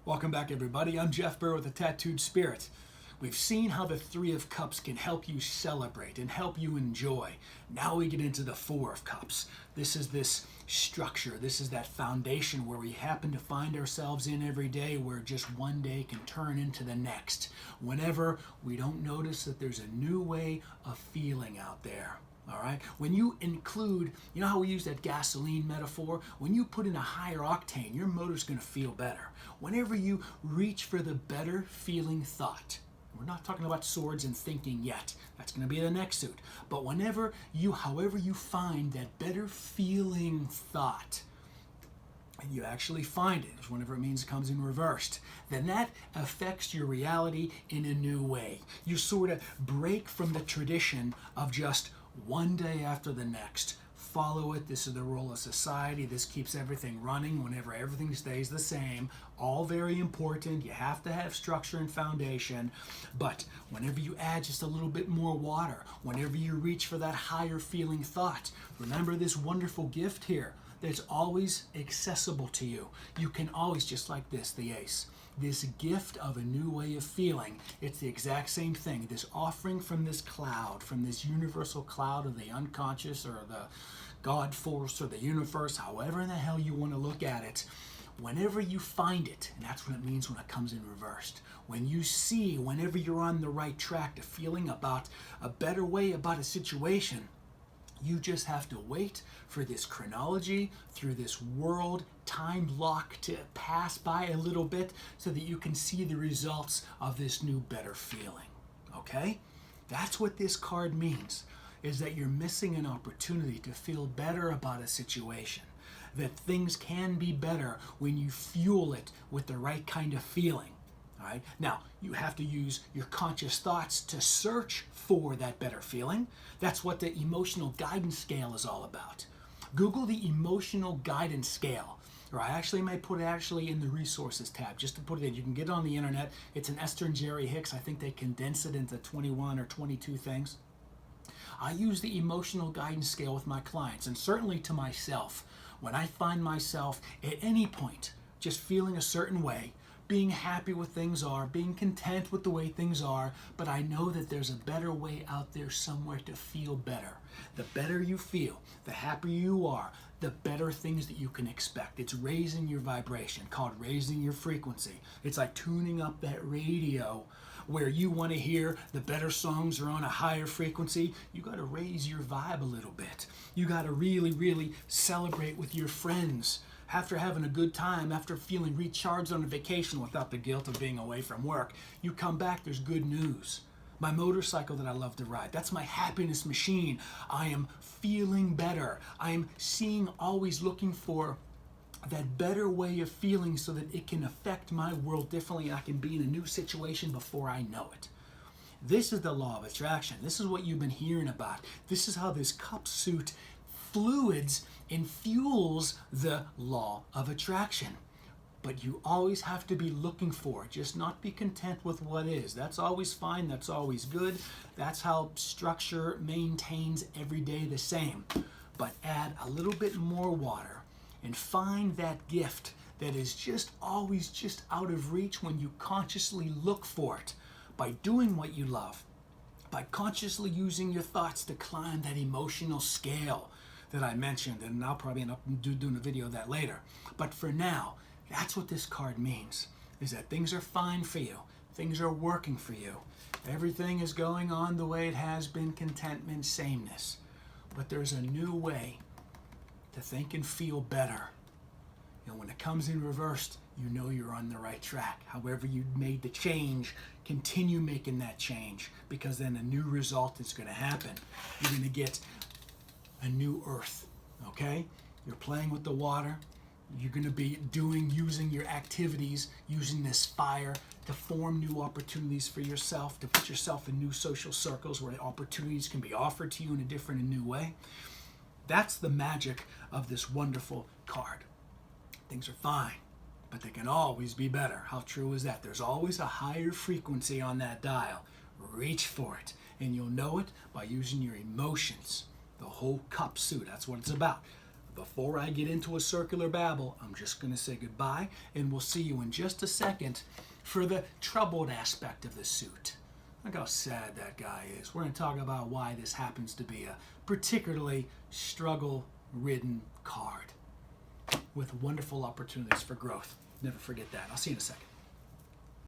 Welcome back, everybody. I'm Jeff Burr with the Tattooed Spirit. We've seen how the Three of Cups can help you celebrate and help you enjoy. Now we get into the Four of Cups. This is this structure. This is that foundation where we happen to find ourselves in every day, where just one day can turn into the next. Whenever we don't notice that there's a new way of feeling out there. All right. When you include, you know how we use that gasoline metaphor? When you put in a higher octane, your motor's going to feel better. Whenever you reach for the better feeling thought, we're not talking about swords and thinking yet. That's going to be the next suit. But whenever you, however you find that better feeling thought, and you actually find it, whenever it means it comes in reversed, then that affects your reality in a new way. You sort of break from the tradition of just one day after the next. Follow it. This is the rule of society. This keeps everything running whenever everything stays the same. All very important. You have to have structure and foundation. But whenever you add just a little bit more water, whenever you reach for that higher feeling thought, remember this wonderful gift here that's always accessible to you. You can always, just like this, the ace, this gift of a new way of feeling. It's the exact same thing. This offering from this cloud, from this universal cloud of the unconscious or the God force or the universe, however in the hell you want to look at it. Whenever you find it, and that's what it means when it comes in reversed. When you see, whenever you're on the right track to feeling about a better way about a situation, you just have to wait for this chronology through this world time block to pass by a little bit so that you can see the results of this new better feeling. Okay? That's what this card means, is that you're missing an opportunity to feel better about a situation. That things can be better when you fuel it with the right kind of feeling. All right. Now, you have to use your conscious thoughts to search for that better feeling. That's what the emotional guidance scale is all about. Google the emotional guidance scale. Or I actually may put it in the resources tab, just to put it in. You can get it on the internet. It's an Esther and Jerry Hicks. I think they condense it into 21 or 22 things. I use the emotional guidance scale with my clients, and certainly to myself. When I find myself at any point just feeling a certain way, being happy with things are, being content with the way things are, but I know that there's a better way out there somewhere to feel better. The better you feel, the happier you are, the better things that you can expect. It's raising your vibration, called raising your frequency. It's like tuning up that radio where you want to hear the better songs are on a higher frequency. You got to raise your vibe a little bit. You got to really, really celebrate with your friends. After having a good time, after feeling recharged on a vacation without the guilt of being away from work, you come back, there's good news. My motorcycle that I love to ride, that's my happiness machine. I am feeling better. I am seeing, always looking for that better way of feeling so that it can affect my world differently. I can be in a new situation before I know it. This is the law of attraction. This is what you've been hearing about. This is how this cup suit fluids and fuels the law of attraction. But you always have to be looking for it. Just not be content with what is. That's always fine. That's always good. That's how structure maintains every day the same. But add a little bit more water and find that gift that is just always just out of reach when you consciously look for it. By doing what you love. By consciously using your thoughts to climb that emotional scale that I mentioned, and I'll probably end up doing a video of that later. But for now, that's what this card means, is that things are fine for you. Things are working for you. Everything is going on the way it has been, contentment, sameness. But there's a new way to think and feel better. And when it comes in reversed, you know you're on the right track. However you made the change, continue making that change, because then a new result is going to happen. You're going to get a new earth, okay? You're playing with the water. You're going to be using your activities, using this fire to form new opportunities for yourself, to put yourself in new social circles where opportunities can be offered to you in a different and new way. That's the magic of this wonderful card. Things are fine, but they can always be better. How true is that? There's always a higher frequency on that dial. Reach for it, and you'll know it by using your emotions. The whole cup suit, that's what it's about. before I get into a circular babble, I'm just going to say goodbye, and we'll see you in just a second for the troubled aspect of the suit. Look how sad that guy is. We're going to talk about why this happens to be a particularly struggle-ridden card with wonderful opportunities for growth. Never forget that. I'll see you in a second.